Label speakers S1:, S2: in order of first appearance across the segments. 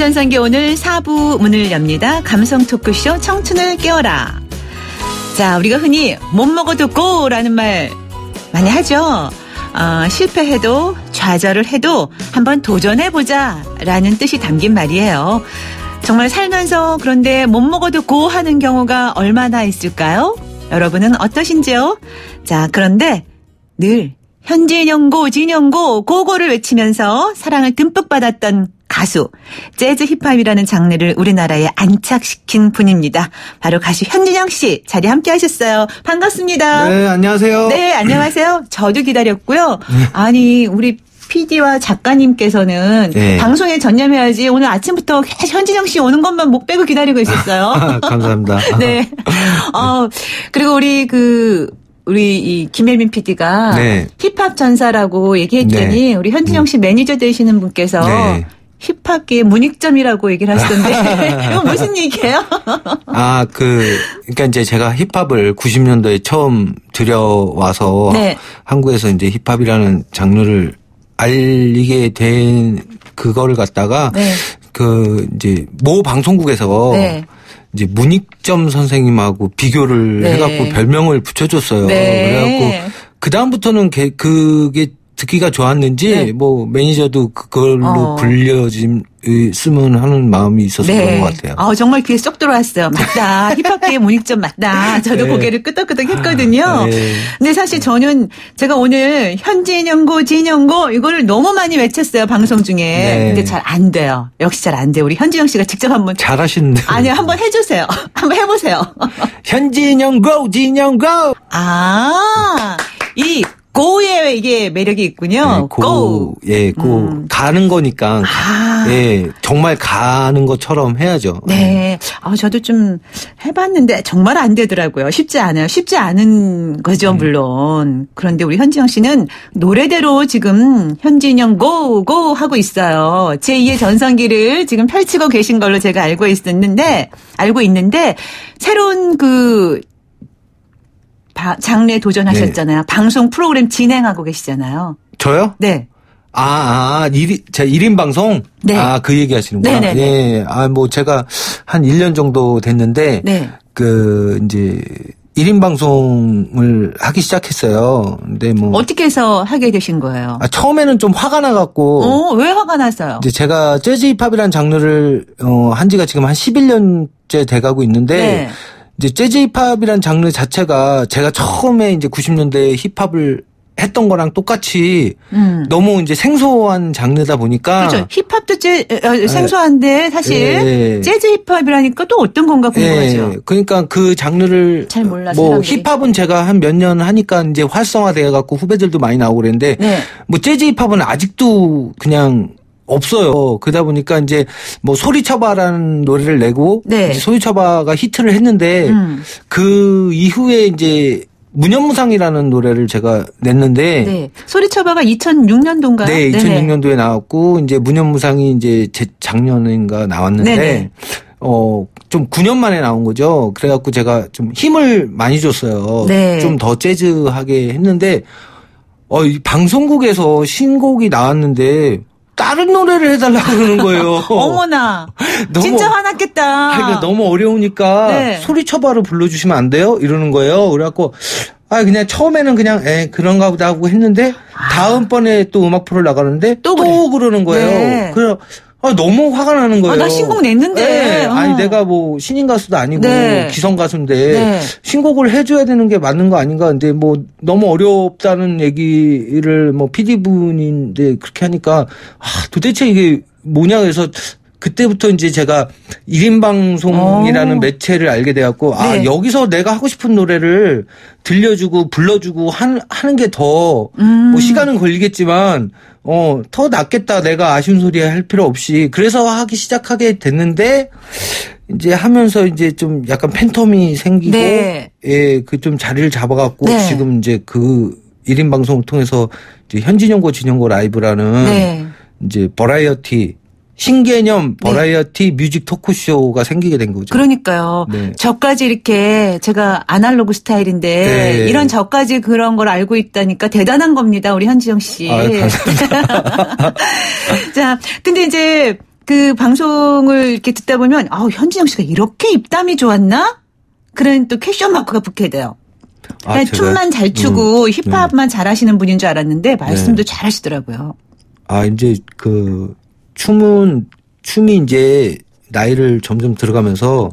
S1: 전성기 오늘 4부 문을 엽니다. 감성 토크쇼 청춘을 깨워라. 자, 우리가 흔히 못 먹어도 고라는 말 많이 하죠. 실패해도 좌절을 해도 한번 도전해보자 라는 뜻이 담긴 말이에요. 정말 살면서 그런데 못 먹어도 고 하는 경우가 얼마나 있을까요? 여러분은 어떠신지요? 자, 그런데 늘 현진영고 진영고 고고를 외치면서 사랑을 듬뿍 받았던 가수, 재즈 힙합이라는 장르를 우리나라에 안착시킨 분입니다. 바로 가수 현진영 씨 자리 함께 하셨어요. 반갑습니다.
S2: 네, 안녕하세요.
S1: 네, 안녕하세요. 저도 기다렸고요. 아니, 우리 PD와 작가님께서는 네. 방송에 전념해야지 오늘 아침부터 현진영 씨 오는 것만 목 빼고 기다리고 있었어요.
S2: 감사합니다.
S1: 네. 그리고 우리 이 김혜민 PD가 네. 힙합 전사라고 얘기했더니 네. 우리 현진영 씨 매니저 되시는 분께서 네. 힙합계의 문익점이라고 얘기를 하시던데 이거 무슨 얘기예요?
S2: 그러니까 이제 제가 힙합을 90년도에 처음 들여와서 네. 한국에서 이제 힙합이라는 장르를 알리게 된 그거를 갖다가 네. 이제 모 방송국에서 네. 이제 문익점 선생님하고 비교를 네. 해갖고 별명을 붙여줬어요. 네. 그래갖고 그 다음부터는 그게 듣기가 좋았는지 네. 뭐 매니저도 그걸로 쓰면 하는 마음이 있어서 네. 그런 것 같아요.
S1: 정말 귀에 쏙 들어왔어요. 맞다. 힙합계의 문익점 맞다. 저도 네. 고개를 끄덕끄덕 했거든요. 네. 근데 사실 저는 제가 오늘 현진영고 진영고 이거를 너무 많이 외쳤어요. 방송 중에. 네. 근데 잘 안 돼요. 역시 잘 안 돼요. 우리 현진영 씨가 직접 한번.
S2: 잘하시는데.
S1: 아니요. 한번 해주세요. 한번 해보세요.
S2: 현진영고 진영고.
S1: 이 고에 이게 매력이 있군요.
S2: 네, 고. 예, 가는 거니까. 예, 정말 가는 것처럼 해야죠.
S1: 네. 저도 좀 해봤는데 정말 안 되더라고요. 쉽지 않아요. 쉽지 않은 거죠, 물론. 그런데 우리 현진영 씨는 노래대로 지금 현진영 고 하고 있어요. 제2의 전성기를 지금 펼치고 계신 걸로 제가 알고 있는데 새로운 장르에 도전하셨잖아요. 네. 방송 프로그램 진행하고 계시잖아요.
S2: 저요?
S1: 네.
S2: 제가 1인 방송?
S1: 네.
S2: 그 얘기 하시는구나.
S1: 네네네.
S2: 예. 제가 한 1년 정도 됐는데,
S1: 네.
S2: 이제 1인 방송을 하기 시작했어요. 근데
S1: 어떻게 해서 하게 되신 거예요?
S2: 처음에는 좀 화가 나갖고.
S1: 왜 화가 났어요?
S2: 이제 제가 재즈 힙합이라는 장르를, 한 지가 지금 한 11년째 돼가고 있는데, 네. 이제 재즈 힙합이란 장르 자체가 제가 처음에 이제 90년대에 힙합을 했던 거랑 똑같이 너무 이제 생소한 장르다 보니까.
S1: 그렇죠. 힙합도 생소한데 사실 재즈 힙합이라니까 또 어떤 건가 궁금하죠.
S2: 그러니까 그 장르를
S1: 잘 몰라서
S2: 힙합은 제가 한 몇 년 하니까 이제 활성화돼 갖고 후배들도 많이 나오고 그랬는데 네. 재즈 힙합은 아직도 그냥 없어요. 그러다 보니까 이제 소리쳐봐라는 노래를 내고 네. 이제 소리쳐봐가 히트를 했는데 그 이후에 이제 무념무상이라는 노래를 제가 냈는데
S1: 네. 소리쳐봐가 2006년도인가요?
S2: 네, 2006년도에 나왔고 이제 무념무상이 이제 작년인가 나왔는데 네네. 좀 9년 만에 나온 거죠. 그래갖고 제가 좀 힘을 많이 줬어요. 네. 좀 더 재즈하게 했는데 이 방송국에서 신곡이 나왔는데 다른 노래를 해달라고 그러는 거예요.
S1: 어머나. 진짜 화났겠다.
S2: 그러니까 너무 어려우니까 네. 소리쳐봐로 불러주시면 안 돼요? 이러는 거예요. 그래갖고 그냥 처음에는 그냥 그런가 보다 하고 했는데 다음번에 또 음악 프로를 나가는데 또 그러는 거예요. 네. 그래서 너무 화가 나는 거예요.
S1: 나 신곡 냈는데.
S2: 네. 아니 내가 신인 가수도 아니고
S1: 네.
S2: 기성 가수인데
S1: 네.
S2: 신곡을 해줘야 되는 게 맞는 거 아닌가. 근데 너무 어렵다는 얘기를 PD분인데 그렇게 하니까 도대체 이게 뭐냐 해서 그때부터 이제 제가 1인 방송이라는 매체를 알게 돼갖고 네. 여기서 내가 하고 싶은 노래를 들려주고 불러주고 하는 게 더 시간은 걸리겠지만 더 낫겠다. 내가 아쉬운 소리 할 필요 없이. 그래서 하기 시작하게 됐는데, 이제 하면서 이제 좀 약간 팬텀이 생기고,
S1: 네.
S2: 예, 좀 자리를 잡아갖고,
S1: 네.
S2: 지금 이제 1인 방송을 통해서 이제 현진영고 진영고 라이브라는,
S1: 네.
S2: 이제 버라이어티, 신개념 버라이어티 뮤직 토크쇼가 생기게 된 거죠.
S1: 그러니까요.
S2: 네.
S1: 저까지 이렇게 제가 아날로그 스타일인데
S2: 네.
S1: 이런 저까지 그런 걸 알고 있다니까 대단한 겁니다. 우리 현진영 씨.
S2: 감사합니다.
S1: 자, 근데 이제 그 방송을 이렇게 듣다 보면 현진영 씨가 이렇게 입담이 좋았나? 그런 또 퀘션 마크가 붙게 돼요. 그냥 춤만 잘 추고 힙합만 잘하시는 분인 줄 알았는데 말씀도 잘하시더라고요.
S2: 이제 그 춤이 이제 나이를 점점 들어가면서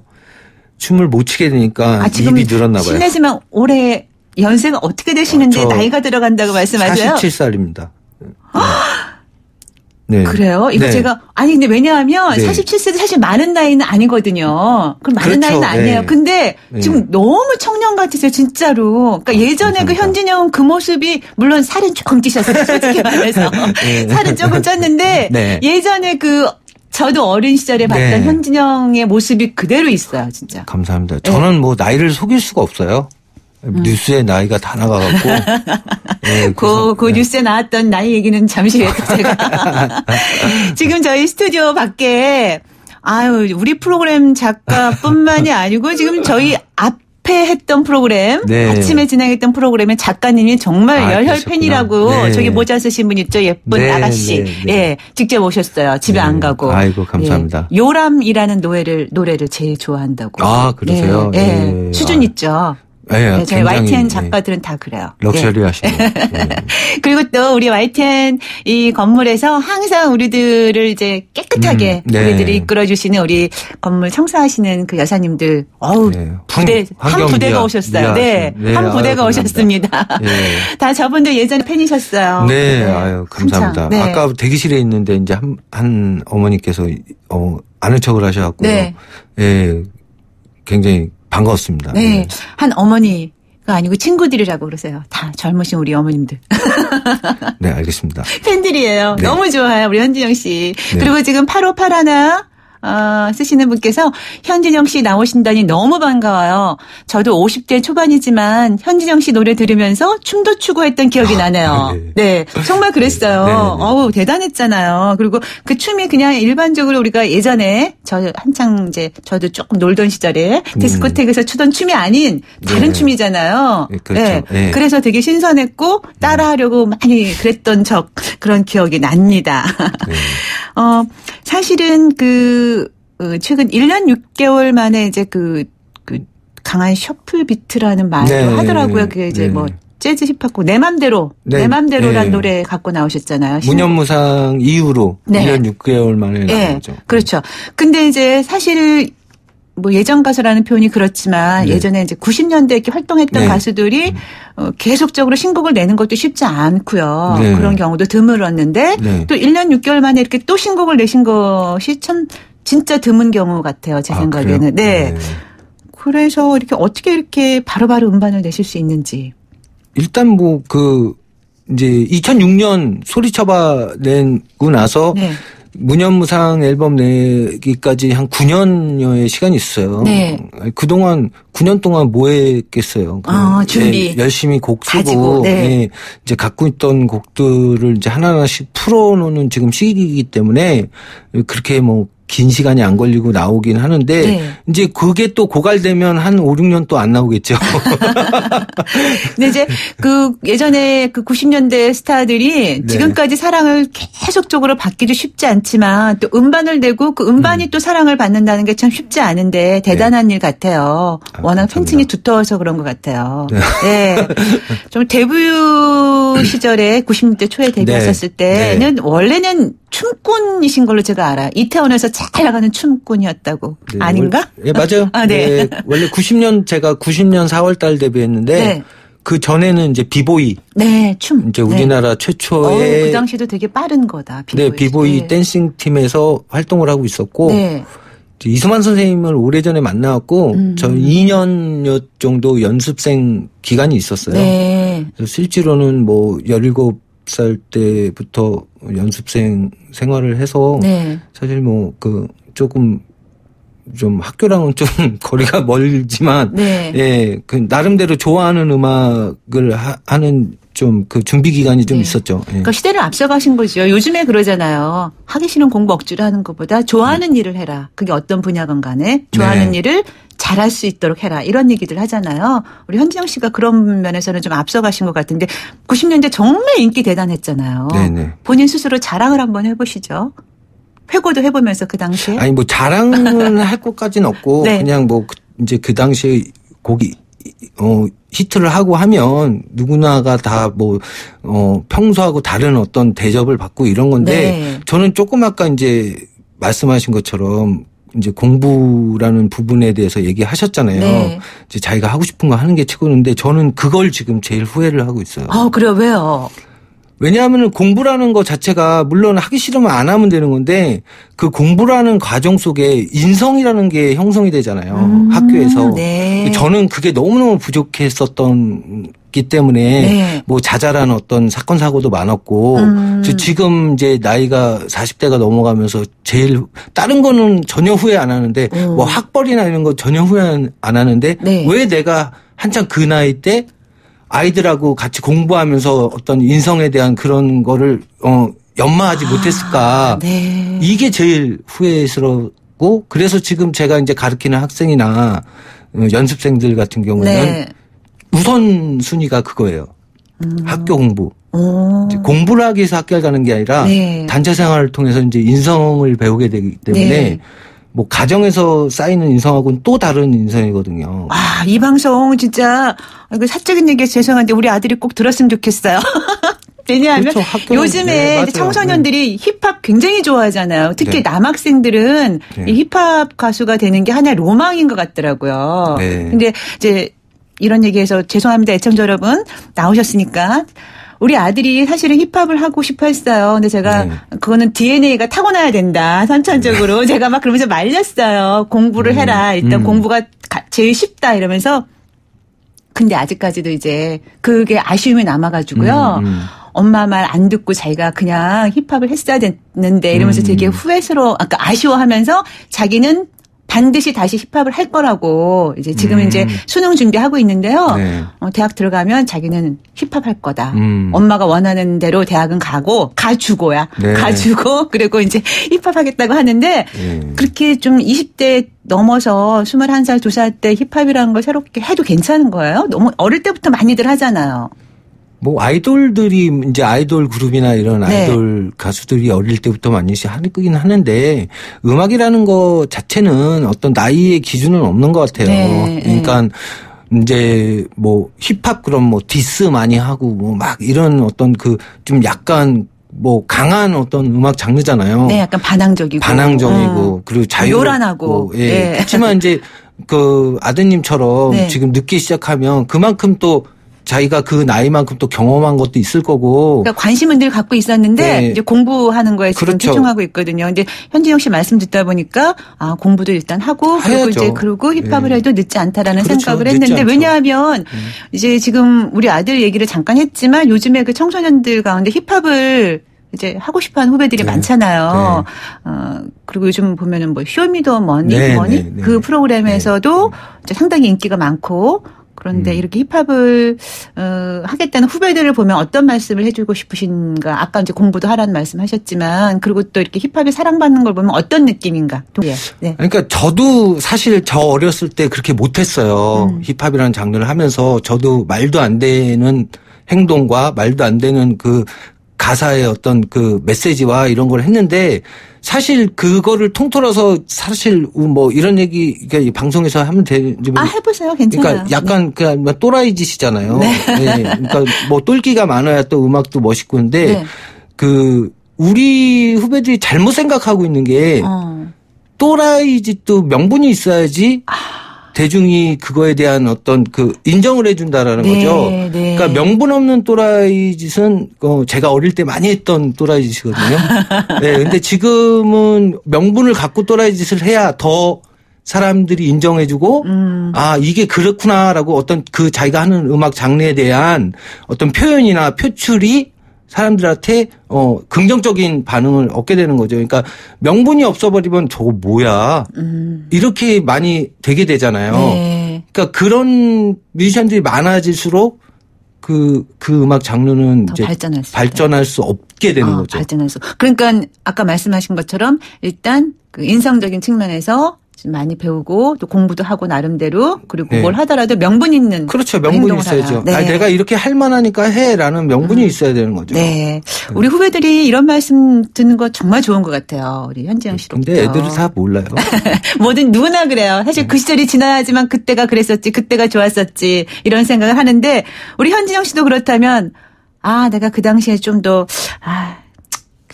S2: 춤을 못 추게 되니까 입이 늘었나 봐요.
S1: 실례지만 올해 연세가 어떻게 되시는데 나이가 들어간다고 말씀하세요?
S2: 47살입니다. 네.
S1: 그래요? 이거 제가 근데 왜냐하면 47세도 사실 많은 나이는 아니거든요. 그럼 많은 나이는 아니에요. 근데 지금 너무 청년 같으세요, 진짜로. 그러니까 예전에
S2: 감사합니다.
S1: 그 현진영 그 모습이 물론 살은 조금 찌셨어요, 솔직히 말해서. 살은 조금 쪘는데 예전에 저도 어린 시절에 봤던 현진영의 모습이 그대로 있어요, 진짜.
S2: 감사합니다. 저는 뭐 나이를 속일 수가 없어요. 뉴스에 나이가 다 나가갖고.
S1: 그 뉴스에 나왔던 나이 얘기는 잠시 후에 또 제가. 지금 저희 스튜디오 밖에, 우리 프로그램 작가뿐만이 아니고 지금 저희 앞에 했던 프로그램, 아침에 진행했던 프로그램의 작가님이 정말 열혈 팬이라고 저기 모자 쓰신 분 있죠? 예쁜 아가씨. 직접 오셨어요. 집에 안 가고.
S2: 아이고, 감사합니다.
S1: 요람이라는 노래를 제일 좋아한다고.
S2: 그러세요?
S1: 수준 있죠. 저희 YTN 작가들은 다 그래요.
S2: 럭셔리 하시네요.
S1: 그리고 또 우리 YTN 이 건물에서 항상 우리들을 이제 깨끗하게 우리들이 이끌어주시는 우리 건물 청소하시는 그 여사님들, 한 부대가 오셨어요. 한 부대가 오셨습니다. 다 저분들 예전에 팬이셨어요.
S2: 감사합니다. 아까 대기실에 있는데 이제 한 어머니께서 아는 척을 하셔갖고, 굉장히 반가웠습니다.
S1: 한 어머니가 아니고 친구들이라고 그러세요. 다 젊으신 우리 어머님들.
S2: 네, 알겠습니다.
S1: 팬들이에요. 너무 좋아요, 우리 현진영 씨. 그리고 지금 8581 쓰시는 분께서 현진영 씨 나오신다니 너무 반가워요. 저도 50대 초반이지만 현진영 씨 노래 들으면서 춤도 추고 했던 기억이 나네요. 정말 그랬어요. 대단했잖아요. 그리고 그 춤이 그냥 일반적으로 우리가 예전에 한창 이제 저도 조금 놀던 시절에 디스코텍에서 추던 춤이 아닌 다른 춤이잖아요.
S2: 그렇죠.
S1: 그래서 되게 신선했고 따라하려고 많이 그랬던 그런 기억이 납니다. 사실은 최근 1년 6개월 만에 이제 강한 셔플 비트라는 말도 하더라고요. 그게 이제 재즈 힙합곡 내 맘대로란 노래 갖고 나오셨잖아요.
S2: 무념무상 이후로 1년 6개월 만에 나온 거죠.
S1: 그렇죠. 근데 이제 사실 예전 가수라는 표현이 그렇지만 예전에 이제 90년대 이렇게 활동했던 가수들이 계속적으로 신곡을 내는 것도 쉽지 않고요. 그런 경우도 드물었는데 또 1년 6개월 만에 이렇게 또 신곡을 내신 것이 참 진짜 드문 경우 같아요. 제 생각에는. 그래서 어떻게 이렇게 바로바로 음반을 내실 수 있는지.
S2: 일단 이제 2006년 소리쳐봐 내고 나서 무념무상 앨범 내기까지 한 9년여의 시간이 있어요. 그동안 9년 동안 뭐 했겠어요.
S1: 준비.
S2: 열심히 곡 쓰고 이제 갖고 있던 곡들을 이제 하나하나씩 풀어놓는 지금 시기이기 때문에 그렇게 긴 시간이 안 걸리고 나오긴 하는데 이제 그게 또 고갈되면 한 5, 6년 또 안 나오겠죠.
S1: 근데 이제 예전에 90년대 스타들이 지금까지 사랑을 계속적으로 받기도 쉽지 않지만 또 음반을 내고 그 음반이 또 사랑을 받는다는 게 참 쉽지 않은데 대단한 일 같아요. 워낙 팬층이 두터워서 그런 것 같아요. 좀 데뷔 시절에 90년대 초에 데뷔하셨을 때는 원래는 춤꾼이신 걸로 제가 알아요. 이태원에서 잘 나가는 춤꾼이었다고. 아닌가?
S2: 맞아요. 원래 90년 4월 달 데뷔했는데 그 전에는 이제 비보이.
S1: 춤.
S2: 이제 우리나라 최초의
S1: 그 당시도 되게 빠른 거다. 비보이.
S2: 비보이 댄싱 팀에서 활동을 하고 있었고 이수만 선생님을 오래전에 만나갖고 저 2년여 정도 연습생 기간이 있었어요. 그래서 실제로는 17살 때부터 연습생 생활을 해서 사실 조금 좀 학교랑은 좀 거리가 멀지만 나름대로 좋아하는 음악을 하는 좀 준비 기간이 좀 있었죠.
S1: 그러니까 시대를 앞서가신 거죠. 요즘에 그러잖아요. 하기 싫은 공부 억지로 하는 것보다 좋아하는 일을 해라. 그게 어떤 분야건 간에 좋아하는 일을 잘할 수 있도록 해라. 이런 얘기들 하잖아요. 우리 현진영 씨가 그런 면에서는 좀 앞서가신 것 같은데 90년대 정말 인기 대단했잖아요. 본인 스스로 자랑을 한번 해보시죠. 회고도 해보면서 그 당시에?
S2: 아니 뭐 자랑은 할 것까지는 없고 네. 그냥 뭐 이제 그 당시에 곡이 히트를 하고 하면 누구나가 다 뭐 평소하고 다른 어떤 대접을 받고 이런 건데 네. 저는 조금 아까 이제 말씀하신 것처럼 이제 공부라는 부분에 대해서 얘기하셨잖아요. 네. 이제 자기가 하고 싶은 거 하는 게 최고인데 저는 그걸 지금 제일 후회를 하고 있어요.
S1: 그래요? 왜요?
S2: 왜냐하면 공부라는 거 자체가 물론 하기 싫으면 안 하면 되는 건데 그 공부라는 과정 속에 인성이라는 게 형성이 되잖아요. 학교에서. 네. 저는 그게 너무너무 부족했었기 때문에 네. 뭐 자잘한 어떤 사건 사고도 많았고 지금 이제 나이가 40대가 넘어가면서 제일 다른 거는 전혀 후회 안 하는데 뭐 학벌이나 이런 거 전혀 후회 안 하는데 네. 왜 내가 한창 그 나이 때 아이들하고 같이 공부하면서 어떤 인성에 대한 그런 거를 연마하지 못했을까. 네. 이게 제일 후회스럽고 그래서 지금 제가 이제 가르치는 학생이나 연습생들 같은 경우는 네. 우선순위가 그거예요. 학교 공부. 공부를 하기 위해서 학교를 가는 게 아니라 네. 단체 생활을 통해서 이제 인성을 배우게 되기 때문에 네. 뭐 가정에서 쌓이는 인성하고는 또 다른 인성이거든요.
S1: 이 방송 진짜 사적인 얘기해서 죄송한데 우리 아들이 꼭 들었으면 좋겠어요. 왜냐하면 그렇죠, 요즘에 네, 청소년들이 네. 힙합 굉장히 좋아하잖아요. 특히 네. 남학생들은 네. 이 힙합 가수가 되는 게 하나의 로망인 것 같더라고요. 네. 근데 이제 이런 얘기해서 죄송합니다. 애청자 여러분 나오셨으니까. 우리 아들이 사실은 힙합을 하고 싶어 했어요. 근데 제가 그거는 DNA가 타고나야 된다. 선천적으로. 제가 막 그러면서 말렸어요. 공부를 해라. 일단 공부가 제일 쉽다 이러면서. 근데 아직까지도 이제 그게 아쉬움이 남아가지고요. 엄마 말 안 듣고 자기가 그냥 힙합을 했어야 됐는데 이러면서 되게 아쉬워하면서 자기는 반드시 다시 힙합을 할 거라고 이제 지금 이제 수능 준비하고 있는데요. 네. 대학 들어가면 자기는 힙합 할 거다. 엄마가 원하는 대로 대학은 가주고야. 네. 가주고 그리고 이제 힙합 하겠다고 하는데 그렇게 좀 20대 넘어서 21살, 2살 때 힙합이라는 걸 새롭게 해도 괜찮은 거예요? 너무 어릴 때부터 많이들 하잖아요.
S2: 뭐 아이돌들이 이제 아이돌 그룹이나 이런 네. 아이돌 가수들이 어릴 때부터 많이 하긴 하는데 음악이라는 거 자체는 어떤 나이의 기준은 없는 것 같아요. 네. 그러니까 이제 뭐 힙합 그럼 뭐 디스 많이 하고 뭐 막 이런 어떤 그 좀 약간 뭐 강한 어떤 음악 장르잖아요.
S1: 네, 약간 반항적이고
S2: 그리고 자유롭고
S1: 요란하고.
S2: 예. 네. 그렇지만 이제 그 아드님처럼 네. 지금 늦게 시작하면 그만큼 또 자기가 그 나이만큼 또 경험한 것도 있을 거고.
S1: 그러니까 관심은 늘 갖고 있었는데 네. 이제 공부하는 거에 지금 그렇죠. 집중하고 있거든요. 근데 현진영 씨 말씀 듣다 보니까 공부도 일단 하고 그리고 힙합을 해도 늦지 않다라는 그렇죠. 생각을 했는데 왜냐하면 이제 지금 우리 아들 얘기를 잠깐 했지만 요즘에 그 청소년들 가운데 힙합을 이제 하고 싶어하는 후배들이 네. 많잖아요. 네. 그리고 요즘 보면은 뭐 쇼미더머니 그 프로그램에서도 이제 상당히 인기가 많고. 그런데 이렇게 힙합을 하겠다는 후배들을 보면 어떤 말씀을 해주고 싶으신가? 아까 이제 공부도 하라는 말씀하셨지만 그리고 또 이렇게 힙합이 사랑받는 걸 보면 어떤 느낌인가? 네.
S2: 그러니까 저도 사실 저 어렸을 때 그렇게 못했어요. 힙합이라는 장르를 하면서 저도 말도 안 되는 행동과 말도 안 되는 그 가사의 어떤 그 메시지와 이런 걸 했는데 사실 그거를 통틀어서 사실 뭐 이런 얘기 그러니까 방송에서 하면 되지.
S1: 해보세요. 괜찮아요.
S2: 그러니까 약간 그냥 또라이 짓이잖아요.
S1: 네.
S2: 네. 그러니까 뭐 똘끼가 많아야 또 음악도 멋있고 근데 네. 그 우리 후배들이 잘못 생각하고 있는 게 또라이 짓도 명분이 있어야지 대중이 그거에 대한 어떤 그 인정을 해준다라는
S1: 네,
S2: 거죠.
S1: 네.
S2: 그러니까 명분 없는 또라이 짓은 제가 어릴 때 많이 했던 또라이 짓이거든요. 네, 근데 지금은 명분을 갖고 또라이 짓을 해야 더 사람들이 인정해주고 이게 그렇구나라고 어떤 그 자기가 하는 음악 장르에 대한 어떤 표현이나 표출이 사람들한테 긍정적인 반응을 얻게 되는 거죠. 그러니까 명분이 없어버리면 저거 뭐야 이렇게 많이 되게 되잖아요.
S1: 네.
S2: 그러니까 그런 뮤지션들이 많아질수록 그 음악 장르는 이제 발전할 수 없게 되는 거죠.
S1: 발전할 수. 그러니까 아까 말씀하신 것처럼 일단 그 인성적인 측면에서 좀 많이 배우고 또 공부도 하고 나름대로 그리고
S2: 네.
S1: 뭘 하더라도 명분 있는
S2: 그렇죠. 명분이 있어야죠.
S1: 네.
S2: 아니, 내가 이렇게 할 만하니까 해라는 명분이 있어야 되는 거죠.
S1: 네. 우리 후배들이 이런 말씀 듣는 거 정말 좋은 것 같아요. 우리 현지영 씨로부터.
S2: 근데 애들이 다 몰라요.
S1: 뭐든 누구나 그래요. 사실 그 시절이 지나야지만 그때가 그랬었지, 그때가 좋았었지 이런 생각을 하는데 우리 현진영 씨도 그렇다면 내가 그 당시에 좀 더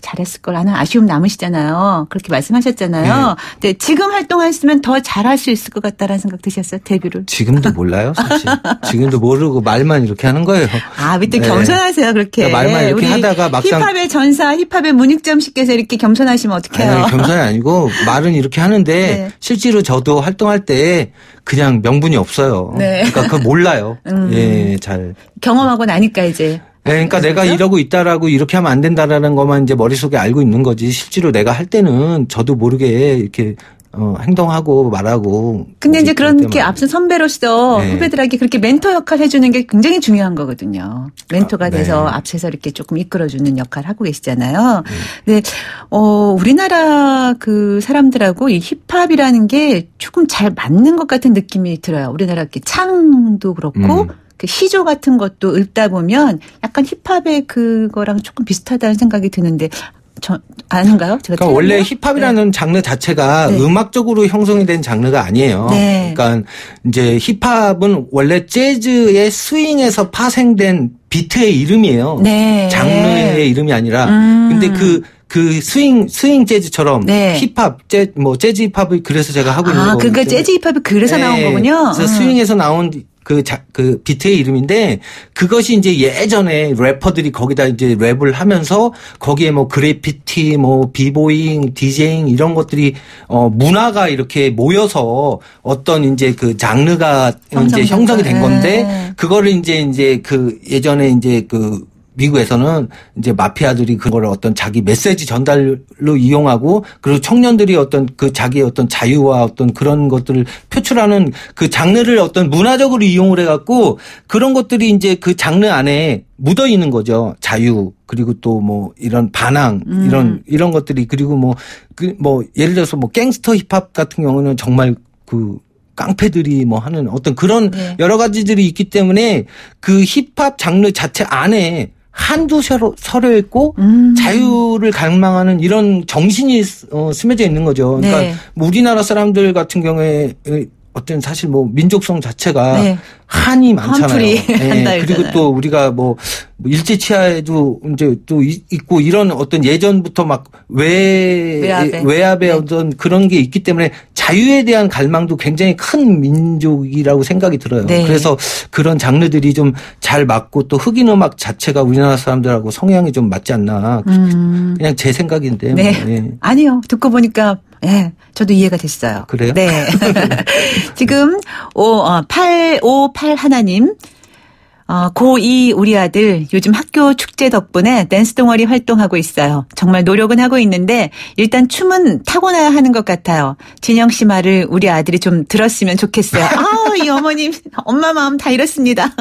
S1: 잘했을 거라는 아쉬움 남으시잖아요. 그렇게 말씀하셨잖아요. 근데 지금 활동했으면 더 잘할 수 있을 것 같다라는 생각 드셨어요? 데뷔를.
S2: 지금도 몰라요, 사실. 지금도 모르고 말만 이렇게 하는 거예요.
S1: 밑에 겸손하세요, 그렇게.
S2: 그러니까 말만 이렇게
S1: 우리
S2: 하다가 막상.
S1: 힙합의 전사, 힙합의 문익점 씨께서 이렇게 겸손하시면 어떡해요?
S2: 아니, 겸손이 아니고 말은 이렇게 하는데
S1: 네.
S2: 실제로 저도 활동할 때 그냥 명분이 없어요.
S1: 네.
S2: 그러니까 그걸 몰라요. 예, 잘.
S1: 경험하고 나니까 이제.
S2: 네, 그러니까 내가 이러고 있다라고 이렇게 하면 안 된다라는 것만 이제 머릿속에 알고 있는 거지. 실제로 내가 할 때는 저도 모르게 이렇게 행동하고 말하고.
S1: 근데 이제 그렇게 앞선 선배로서
S2: 네.
S1: 후배들에게 그렇게 멘토 역할 해주는 게 굉장히 중요한 거거든요. 멘토가 돼서
S2: 네.
S1: 앞에서 이렇게 조금 이끌어주는 역할을 하고 계시잖아요. 근데 우리나라 그 사람들하고 이 힙합이라는 게 조금 잘 맞는 것 같은 느낌이 들어요. 우리나라 이렇게 창도 그렇고. 그 시조 같은 것도 읽다 보면 약간 힙합의 그거랑 조금 비슷하다는 생각이 드는데 아닌가요? 제가
S2: 그러니까 원래 힙합이라는 장르 자체가 음악적으로 형성이 된 장르가 아니에요.
S1: 네.
S2: 그러니까 이제 힙합은 원래 재즈의 스윙에서 파생된 비트의 이름이에요.
S1: 네.
S2: 장르의 이름이 아니라. 근데 그 스윙 재즈처럼 힙합, 재즈 힙합을 그래서 제가 하고 있는 거거든요.
S1: 그러니까 재즈 힙합이 그래서 나온 거군요.
S2: 그래서 스윙에서 나온 그 비트의 이름인데 그것이 이제 예전에 래퍼들이 거기다 이제 랩을 하면서 거기에 뭐 그래피티, 뭐 비보잉, 디제잉 이런 것들이 문화가 이렇게 모여서 어떤 이제 그 장르가 이제 형성이 된 건데 그거를 이제 그 예전에 이제 그 미국에서는 이제 마피아들이 그거를 어떤 자기 메시지 전달로 이용하고 그리고 청년들이 어떤 그 자기의 어떤 자유와 어떤 그런 것들을 표출하는 그 장르를 어떤 문화적으로 이용을 해갖고 그런 것들이 이제 그 장르 안에 묻어 있는 거죠. 자유 그리고 또 뭐 이런 반항 이런 것들이 그리고 뭐 예를 들어서 뭐 갱스터 힙합 같은 경우는 정말 그 깡패들이 뭐 하는 어떤 그런 여러 가지들이 있기 때문에 그 힙합 장르 자체 안에 한두 서려 있고 자유를 갈망하는 이런 정신이 스며져 있는 거죠. 그러니까 우리나라 사람들 같은 경우에 어떤 사실 뭐 민족성 자체가 한이 많잖아요. 그리고 또 우리가 뭐 일제 치하에도 이제 또 있고 이런 어떤 예전부터 막 외압의 어떤 그런 게 있기 때문에 자유에 대한 갈망도 굉장히 큰 민족이라고 생각이 들어요. 그래서 그런 장르들이 좀 잘 맞고 또 흑인 음악 자체가 우리나라 사람들하고 성향이 좀 맞지 않나. 그냥 제 생각인데. 뭐.
S1: 아니요. 듣고 보니까 저도 이해가 됐어요.
S2: 그래요?
S1: 네. 지금 858 하나님 고2 우리 아들 요즘 학교 축제 덕분에 댄스 동아리 활동하고 있어요. 정말 노력은 하고 있는데 일단 춤은 타고나야 하는 것 같아요. 진영 씨 말을 우리 아들이 좀 들었으면 좋겠어요. 이 어머님 엄마 마음 다 이렇습니다.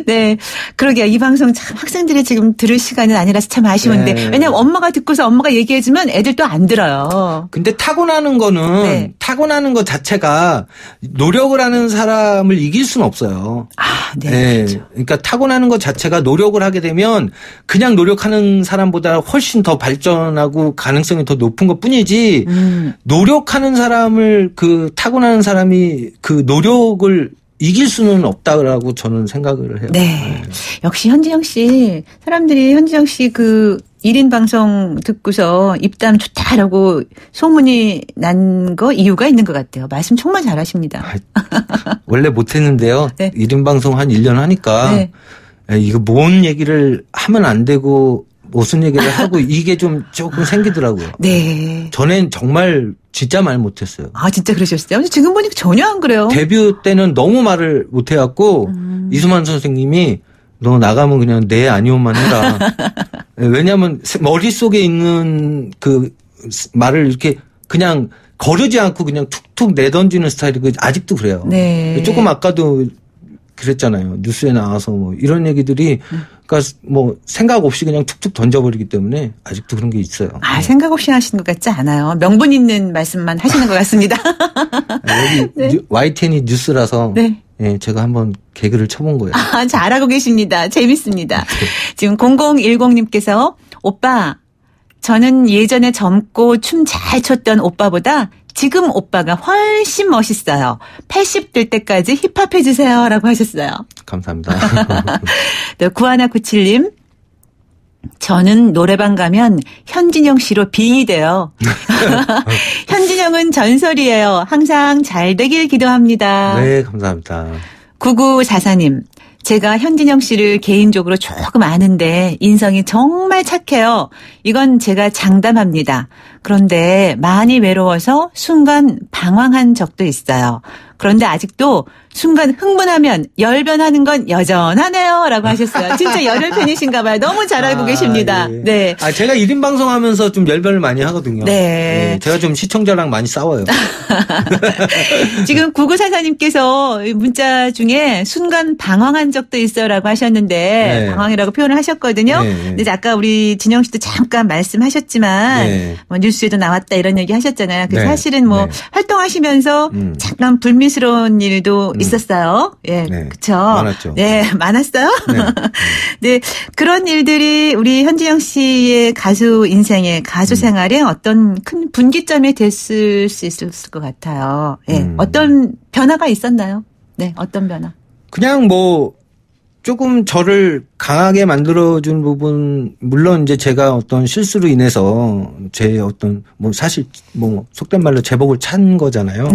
S1: 네, 그러게요. 이 방송 참 학생들이 지금 들을 시간은 아니라서 참 아쉬운데 왜냐하면 엄마가 듣고서 엄마가 얘기해주면 애들 또 안 들어요.
S2: 근데 타고나는 거는 타고나는 것 자체가 노력을 하는 사람을 이길 수는 없어요. 그렇죠. 그러니까 타고나는 것 자체가 노력을 하게 되면 그냥 노력하는 사람보다 훨씬 더 발전하고 가능성이 더 높은 것 뿐이지 노력하는 사람을 그 타고나는 사람이 그 노력을 이길 수는 없다라고 저는 생각을 해요.
S1: 역시 현진영 씨 사람들이 현진영 씨 그 1인 방송 듣고서 입담 좋다라고 소문이 난 거 이유가 있는 것 같아요. 말씀 정말 잘하십니다.
S2: 원래 못했는데요. 1인 방송 한 1년 하니까 이거 뭔 얘기를 하면 안 되고 무슨 얘기를 하고 이게 좀 조금 생기더라고요. 전엔 정말 진짜 말 못했어요.
S1: 진짜 그러셨어요? 지금 보니까 전혀 안 그래요.
S2: 데뷔 때는 너무 말을 못해갖고 이수만 선생님이 너 나가면 그냥 네 아니오만 해라. 왜냐하면 머릿속에 있는 그 말을 이렇게 그냥 거르지 않고 그냥 툭툭 내던지는 스타일이고 아직도 그래요. 조금 아까도 그랬잖아요. 뉴스에 나와서 뭐 이런 얘기들이 그러니까 뭐 생각 없이 그냥 툭툭 던져버리기 때문에 아직도 그런 게 있어요.
S1: 아, 생각 없이 하시는 것 같지 않아요. 명분 있는 말씀만 하시는 것 같습니다.
S2: 여기
S1: 네.
S2: YTN이 뉴스라서
S1: 네.
S2: 예, 제가 한번 개그를 쳐본 거예요.
S1: 아, 잘하고 계십니다. 재밌습니다. 지금 0010님께서 오빠, 저는 예전에 젊고 춤 잘 췄던 오빠보다 지금 오빠가 훨씬 멋있어요. 80 될 때까지 힙합 해주세요. 라고 하셨어요.
S2: 감사합니다.
S1: 또 9197님. 저는 노래방 가면 현진영 씨로 빙이 돼요. 현진영은 전설이에요. 항상 잘 되길 기도합니다.
S2: 네, 감사합니다.
S1: 9944님. 제가 현진영 씨를 개인적으로 조금 아는데 인성이 정말 착해요. 이건 제가 장담합니다. 그런데 많이 외로워서 순간 방황한 적도 있어요. 그런데 아직도 순간 흥분하면 열변하는 건 여전하네요. 라고 하셨어요. 진짜 열혈 팬이신가 봐요. 너무 잘 알고 계십니다.
S2: 예.
S1: 네.
S2: 아, 제가 1인 방송하면서 좀 열변을 많이 하거든요.
S1: 네.
S2: 예, 제가 좀 시청자랑 많이 싸워요.
S1: 지금 9944님께서 문자 중에 순간 방황한 적도 있어라고 하셨는데
S2: 네.
S1: 방황이라고 표현을 하셨거든요.
S2: 네.
S1: 근데 아까 우리 진영 씨도 잠깐 말씀하셨지만
S2: 네.
S1: 뭐 뉴스에도 나왔다 이런 얘기 하셨잖아요. 그래서
S2: 네.
S1: 사실은 뭐
S2: 네.
S1: 활동하시면서 잠깐 불미스러운 일도 있었어요. 예,
S2: 네.
S1: 그렇죠.
S2: 많았죠.
S1: 네, 많았어요. 네, 그런 일들이 우리 현진영 씨의 가수 인생에 가수 생활에 어떤 큰 분기점이 됐을 수 있을 것 같아요. 예, 어떤 변화가 있었나요? 네, 어떤 변화?
S2: 그냥 뭐 조금 저를 강하게 만들어준 부분, 물론 이제 제가 어떤 실수로 인해서 제 어떤 뭐 사실 뭐 속된 말로 제복을 찬 거잖아요.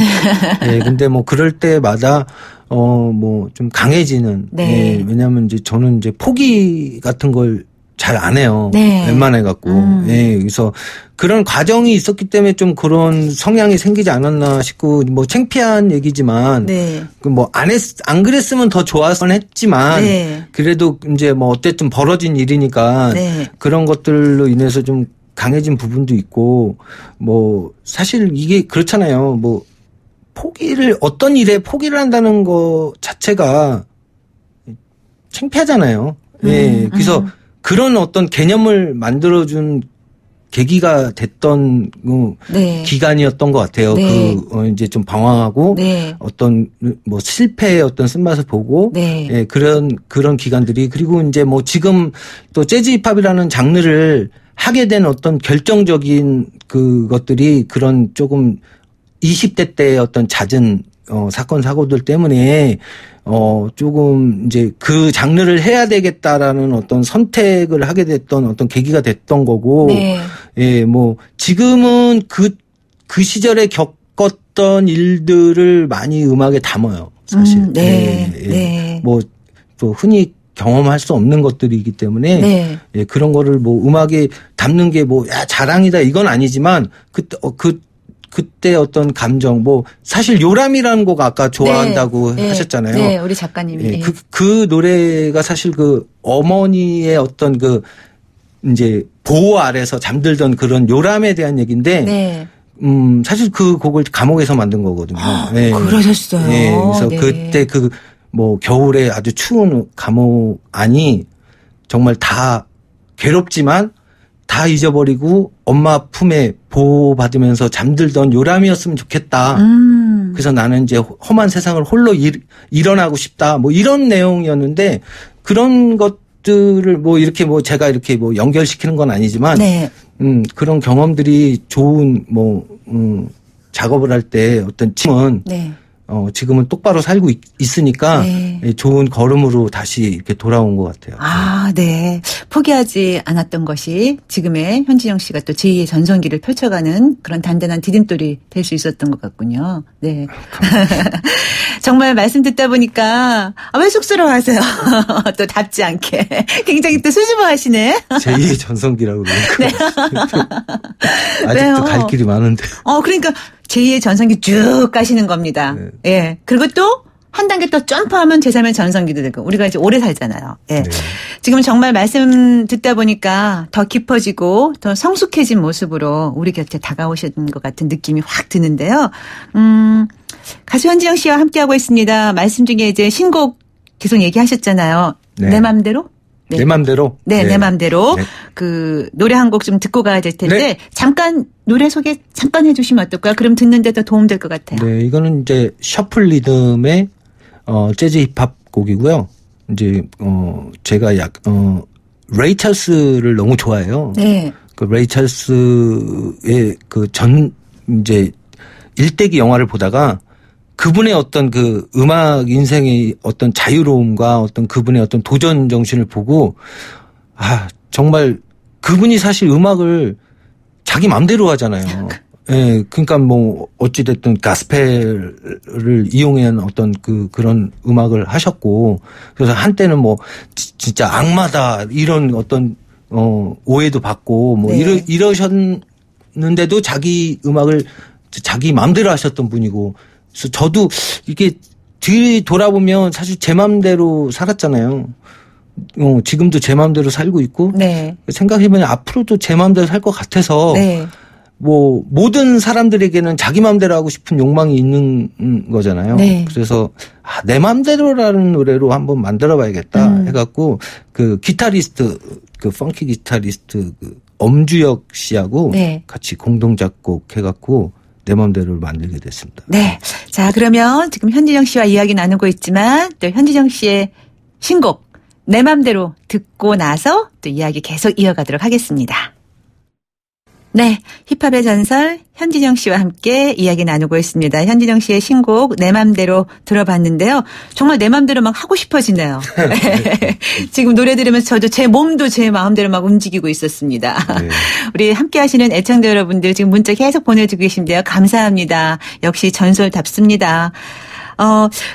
S2: 네, 근데 뭐 그럴 때마다 뭐 좀 강해지는.
S1: 네.
S2: 예, 왜냐하면 이제 저는 이제 포기 같은 걸 잘 안 해요.
S1: 네.
S2: 웬만해 갖고. 예, 그래서 그런 과정이 있었기 때문에 좀 그런 성향이 생기지 않았나 싶고, 뭐 창피한 얘기지만,
S1: 네.
S2: 그 뭐 안 그랬으면 더 좋았긴 했지만,
S1: 네.
S2: 그래도 이제 뭐 어쨌든 벌어진 일이니까
S1: 네.
S2: 그런 것들로 인해서 좀 강해진 부분도 있고, 뭐 사실 이게 그렇잖아요. 뭐 어떤 일에 포기를 한다는 거 자체가 창피하잖아요. 예. 그래서 그런 어떤 개념을 만들어준 계기가 됐던
S1: 네.
S2: 기간이었던 것 같아요.
S1: 네.
S2: 이제 좀 방황하고
S1: 네.
S2: 어떤 뭐 실패의 어떤 쓴맛을 보고
S1: 네.
S2: 예, 그런 기간들이, 그리고 이제 뭐 지금 또 재즈 힙합이라는 장르를 하게 된 어떤 결정적인 그것들이 그런 조금 20대 때의 어떤 잦은 사건 사고들 때문에 조금 이제 그 장르를 해야 되겠다라는 어떤 선택을 하게 됐던 어떤 계기가 됐던 거고,
S1: 네.
S2: 예, 뭐 지금은 그 시절에 겪었던 일들을 많이 음악에 담아요, 사실.
S1: 네.
S2: 예, 예.
S1: 네.
S2: 뭐 또 흔히 경험할 수 없는 것들이기 때문에
S1: 네.
S2: 예, 그런 거를 뭐 음악에 담는 게 뭐 자랑이다 이건 아니지만 그때 어떤 감정, 뭐 사실 요람이라는 곡 아까 좋아한다고
S1: 네.
S2: 하셨잖아요.
S1: 네, 우리 작가님이.
S2: 예, 그 노래가 사실 그 어머니의 어떤 그 이제 보호 아래서 잠들던 그런 요람에 대한 얘기인데,
S1: 네.
S2: 사실 그 곡을 감옥에서 만든 거거든요. 네.
S1: 그러셨어요.
S2: 네. 그래서
S1: 네.
S2: 그때 뭐 겨울에 아주 추운 감옥 안이 정말 다 괴롭지만 다 잊어버리고 엄마 품에 보호받으면서 잠들던 요람이었으면 좋겠다. 그래서 나는 이제 험한 세상을 홀로 일어나고 싶다. 뭐 이런 내용이었는데, 그런 것들을 뭐 이렇게 뭐 제가 이렇게 뭐 연결시키는 건 아니지만,
S1: 네.
S2: 그런 경험들이 좋은 뭐 작업을 할 때 어떤 팀은
S1: 네.
S2: 지금은 똑바로 살고 있으니까
S1: 네.
S2: 좋은 걸음으로 다시 이렇게 돌아온 것 같아요.
S1: 아, 네. 포기하지 않았던 것이 지금의 현진영 씨가 또 제2의 전성기를 펼쳐가는 그런 단단한 디딤돌이 될 수 있었던 것 같군요. 네. 정말 말씀 듣다 보니까 왜 쑥스러워하세요? 또 답지 않게. 굉장히 또 수줍어하시네.
S2: 제2의 전성기라고 그러니까. 아직도
S1: 왜요?
S2: 갈 길이 많은데.
S1: 그러니까 제2의 전성기 쭉 가시는 겁니다.
S2: 네.
S1: 예. 그리고 또 한 단계 더 점프하면 제3의 전성기도 되고, 우리가 이제 오래 살잖아요. 예.
S2: 네.
S1: 지금 정말 말씀 듣다 보니까 더 깊어지고 더 성숙해진 모습으로 우리 곁에 다가오신 것 같은 느낌이 확 드는데요. 가수 현진영 씨와 함께하고 있습니다. 말씀 중에 이제 신곡 계속 얘기하셨잖아요.
S2: 네.
S1: 내 맘대로? 네.
S2: 내 맘대로?
S1: 네, 내 맘대로.
S2: 네.
S1: 그 노래 한 곡 좀 듣고 가야 될 텐데
S2: 네.
S1: 잠깐 노래 소개 잠깐 해주시면 어떨까요? 그럼 듣는데 더 도움될 것 같아요.
S2: 네, 이거는 이제 셔플 리듬의 재즈 힙합 곡이고요. 이제 제가 레이 찰스를 너무 좋아해요.
S1: 네.
S2: 그 레이 찰스의 이제 일대기 영화를 보다가 그분의 어떤 그 음악 인생의 어떤 자유로움과 어떤 그분의 어떤 도전 정신을 보고 정말 그분이 사실 음악을 자기 마음대로 하잖아요. 예, 그러니까 뭐 어찌됐든 가스펠을 이용한 어떤 그런 음악을 하셨고 그래서 한때는 뭐 진짜 악마다 이런 어떤 오해도 받고 뭐
S1: 네.
S2: 이러셨는데도 자기 음악을 자기 마음대로 하셨던 분이고 그래서 저도 이게 뒤 돌아보면 사실 제 마음대로 살았잖아요. 지금도 제 마음대로 살고 있고
S1: 네.
S2: 생각해보면 앞으로도 제 마음대로 살 것 같아서
S1: 네.
S2: 뭐 모든 사람들에게는 자기 마음대로 하고 싶은 욕망이 있는 거잖아요.
S1: 네.
S2: 그래서 내 마음대로라는 노래로 한번 만들어봐야겠다 해갖고 그 기타리스트 그 펑키 기타리스트 그 엄주혁 씨하고
S1: 네.
S2: 같이 공동 작곡해갖고 내 마음대로를 만들게 됐습니다.
S1: 네. 자, 그러면 지금 현진영 씨와 이야기 나누고 있지만 또 현진영 씨의 신곡 내 맘대로 듣고 나서 또 이야기 계속 이어가도록 하겠습니다. 네. 힙합의 전설 현진영 씨와 함께 이야기 나누고 있습니다. 현진영 씨의 신곡 내 맘대로 들어봤는데요. 정말 내 맘대로 막 하고 싶어지네요. 지금 노래 들으면서 저도 제 몸도 제 마음대로 막 움직이고 있었습니다.
S2: 네.
S1: 우리 함께 하시는 애청자 여러분들 지금 문자 계속 보내주고 계신데요. 감사합니다. 역시 전설답습니다.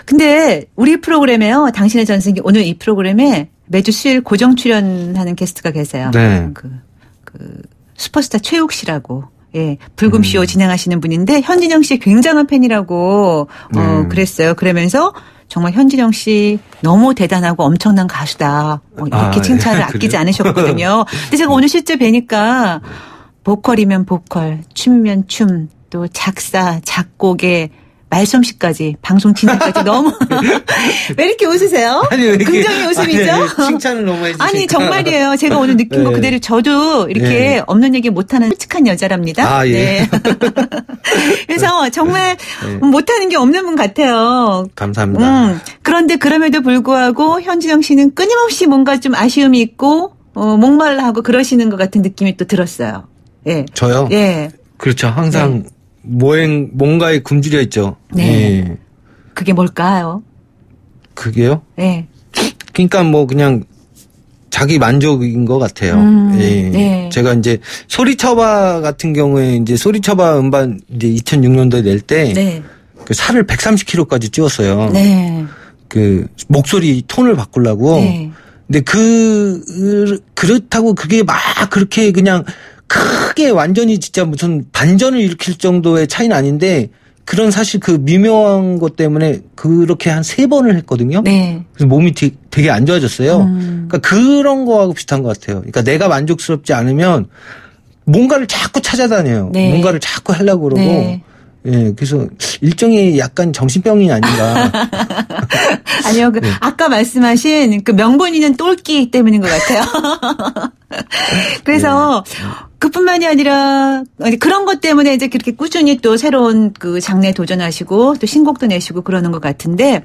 S1: 근데 우리 프로그램에요. 당신의 전승기 오늘 이 프로그램에 매주 수요일 고정 출연하는 게스트가 계세요.
S2: 네.
S1: 슈퍼스타 최욱 씨라고. 예, 불금쇼 진행하시는 분인데 현진영 씨 굉장한 팬이라고 그랬어요. 그러면서 정말 현진영 씨 너무 대단하고 엄청난 가수다. 이렇게 칭찬을 아끼지 않으셨거든요. 근데 제가 오늘 실제 뵈니까 보컬이면 보컬, 춤이면 춤, 또 작사, 작곡에 말솜씨까지 방송 진행까지 너무 왜 이렇게 웃으세요?
S2: 아니, 왜 이렇게,
S1: 긍정의 웃음이죠?
S2: 칭찬을 너무 해주시니까.
S1: 아니 정말이에요. 제가 오늘 느낀 거 그대로 저도 이렇게
S2: 네.
S1: 없는 얘기 못하는 솔직한 여자랍니다.
S2: 예.
S1: 네. 그래서 정말 못하는 게 없는 분 같아요.
S2: 감사합니다.
S1: 그런데 그럼에도 불구하고 현진영 씨는 끊임없이 뭔가 좀 아쉬움이 있고 목말라 하고 그러시는 것 같은 느낌이 또 들었어요. 예.
S2: 저요?
S1: 예.
S2: 그렇죠. 항상 뭔가에 굶주려 있죠.
S1: 네.
S2: 예.
S1: 그게 뭘까요?
S2: 그게요?
S1: 예.
S2: 그러니까 뭐 그냥 자기 만족인 것 같아요. 예.
S1: 네.
S2: 제가 이제 소리쳐봐 같은 경우에 이제 소리쳐봐 음반 이제 2006년도에 낼 때
S1: 네.
S2: 그 살을 130kg까지 찌웠어요.
S1: 네.
S2: 그 목소리 톤을 바꾸려고.
S1: 네.
S2: 근데 그렇다고 그게 막 그렇게 그냥 크게 완전히 진짜 무슨 반전을 일으킬 정도의 차이는 아닌데 그런 사실 그 미묘한 것 때문에 그렇게 한 3번을 했거든요.
S1: 네.
S2: 그래서 몸이 되게 안 좋아졌어요. 그러니까 그런 거하고 비슷한 것 같아요. 그러니까 내가 만족스럽지 않으면 뭔가를 자꾸 찾아다녀요.
S1: 네.
S2: 뭔가를 자꾸 하려고 그러고.
S1: 네.
S2: 예, 그래서 일종의 약간 정신병이 아닌가.
S1: 아니요,
S2: 네.
S1: 아까 말씀하신 그 명분 있는 똘끼 때문인 것 같아요. 그래서 그뿐만이 아니라 그런 것 때문에 이제 그렇게 꾸준히 또 새로운 그 장르에 도전하시고 또 신곡도 내시고 그러는 것 같은데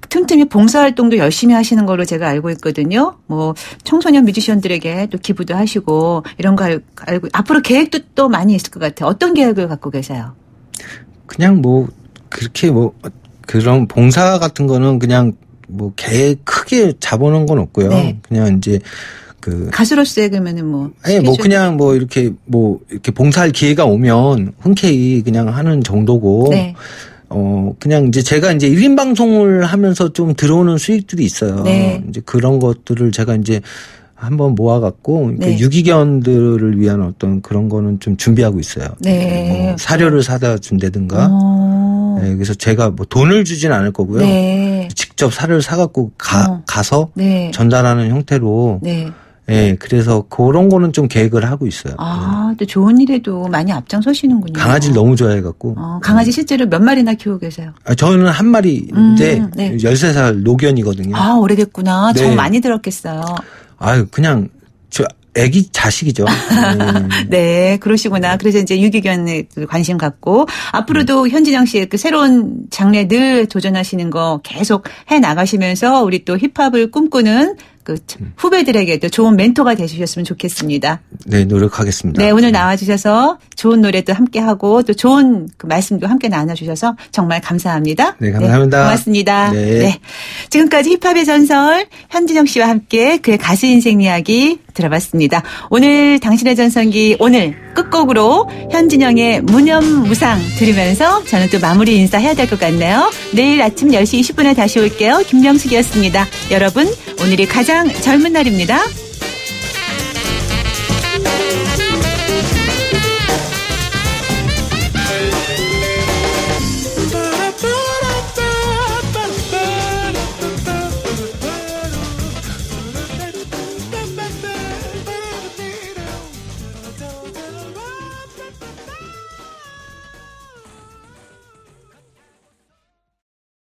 S1: 틈틈이 봉사활동도 열심히 하시는 걸로 제가 알고 있거든요. 뭐 청소년 뮤지션들에게 또 기부도 하시고 이런 거 알고 앞으로 계획도 또 많이 있을 것 같아요. 어떤 계획을 갖고 계세요?
S2: 그냥 뭐 그렇게 뭐 그런 봉사 같은 거는 그냥 뭐 계획 크게 잡아놓은 건 없고요.
S1: 네.
S2: 그냥 이제
S1: 가수로서의 그러면은 뭐
S2: 아니 뭐 그냥 뭐 이렇게 봉사할 기회가 오면 흔쾌히 그냥 하는 정도고.
S1: 네.
S2: 그냥 이제 제가 이제 1인 방송을 하면서 좀 들어오는 수익들이 있어요.
S1: 네.
S2: 이제 그런 것들을 제가 이제 한번 모아갖고
S1: 네.
S2: 유기견들을 위한 어떤 그런 거는 좀 준비하고 있어요.
S1: 네.
S2: 뭐 사료를 사다 준다든가. 네, 그래서 제가 뭐 돈을 주진 않을 거고요.
S1: 네.
S2: 직접 사료를 사갖고 가서
S1: 네.
S2: 전달하는 형태로.
S1: 네.
S2: 예, 그래서 그런 거는 좀 계획을 하고 있어요.
S1: 아, 또 좋은 일에도 많이 앞장서시는군요.
S2: 강아지를 너무 좋아해갖고.
S1: 강아지 실제로 몇 마리나 키우고 계세요?
S2: 저는 한 마리인데
S1: 네.
S2: 13살 노견이거든요.
S1: 아, 오래됐구나.
S2: 네.
S1: 정 많이 들었겠어요.
S2: 아유, 그냥 저 애기 자식이죠.
S1: 네, 그러시구나. 그래서 이제 유기견에 관심 갖고 앞으로도 현진영 씨의 그 새로운 장르에 늘 도전하시는 거 계속 해 나가시면서 우리 또 힙합을 꿈꾸는 그 후배들에게도 좋은 멘토가 되주셨으면 좋겠습니다.
S2: 네, 노력하겠습니다.
S1: 네, 오늘 나와주셔서 좋은 노래도 함께 하고 또 좋은 그 말씀도 함께 나눠주셔서 정말 감사합니다.
S2: 네, 감사합니다.
S1: 네, 고맙습니다.
S2: 네.
S1: 네. 지금까지 힙합의 전설 현진영 씨와 함께 그의 가수 인생 이야기 들어봤습니다. 오늘 당신의 전성기 오늘 끝곡으로 현진영의 무념무상 들으면서 저는 또 마무리 인사해야 될 것 같네요. 내일 아침 10시 20분에 다시 올게요. 김명숙이었습니다. 여러분, 오늘이 가장 젊은 날입니다.